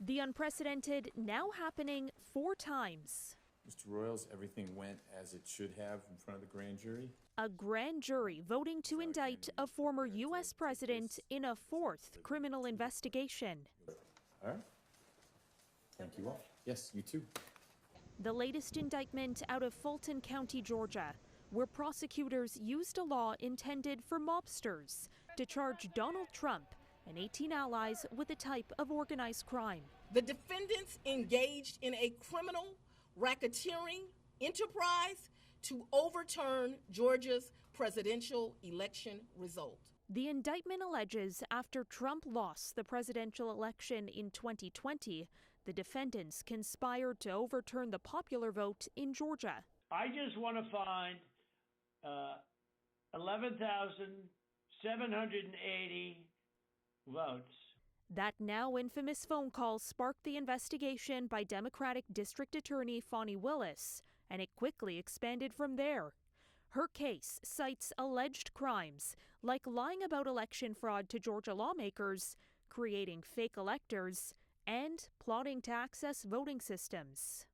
The unprecedented now happening 4 times. Mr. Royals, everything went as it should have in front of the grand jury. A grand jury voting to indict a former U.S. president in a 4th criminal investigation. All right. Thank you all. Yes, you too. The latest indictment out of Fulton County, Georgia, where prosecutors used a law intended for mobsters to charge Donald Trump and 18 allies with a type of organized crime. The defendants engaged in a criminal racketeering enterprise to overturn Georgia's presidential election result. The indictment alleges after Trump lost the presidential election in 2020, the defendants conspired to overturn the popular vote in Georgia. I just want to find 11,780 votes. That now infamous phone call sparked the investigation by Democratic District Attorney Fani Willis, and it quickly expanded from there. Her case cites alleged crimes like lying about election fraud to Georgia lawmakers, creating fake electors, and plotting to access voting systems.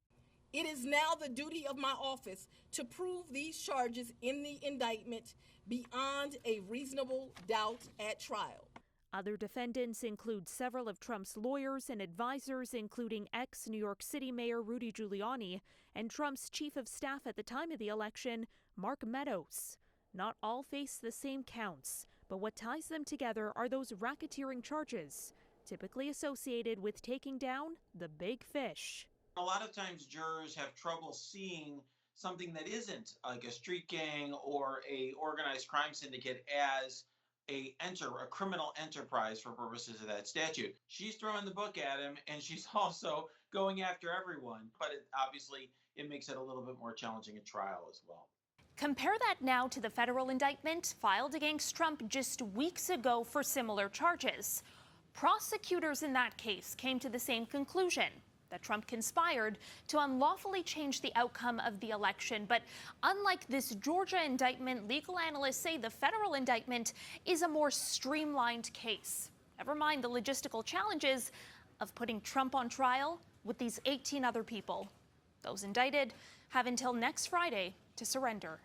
It is now the duty of my office to prove these charges in the indictment beyond a reasonable doubt at trial. Other defendants include several of Trump's lawyers and advisors, including ex-New York City Mayor Rudy Giuliani and Trump's chief of staff at the time of the election, Mark Meadows. Not all face the same counts, but what ties them together are those racketeering charges, typically associated with taking down the big fish. A lot of times jurors have trouble seeing something that isn't like a street gang or a organized crime syndicate as a criminal enterprise for purposes of that statute. She's throwing the book at him, and she's also going after everyone. But obviously, it makes it a little bit more challenging at trial as well. Compare that now to the federal indictment filed against Trump just weeks ago for similar charges. Prosecutors in that case came to the same conclusion, that Trump conspired to unlawfully change the outcome of the election. But unlike this Georgia indictment, legal analysts say the federal indictment is a more streamlined case. Never mind the logistical challenges of putting Trump on trial with these 18 other people. Those indicted have until next Friday to surrender.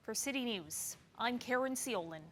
For City News, I'm Caryn Ceolin.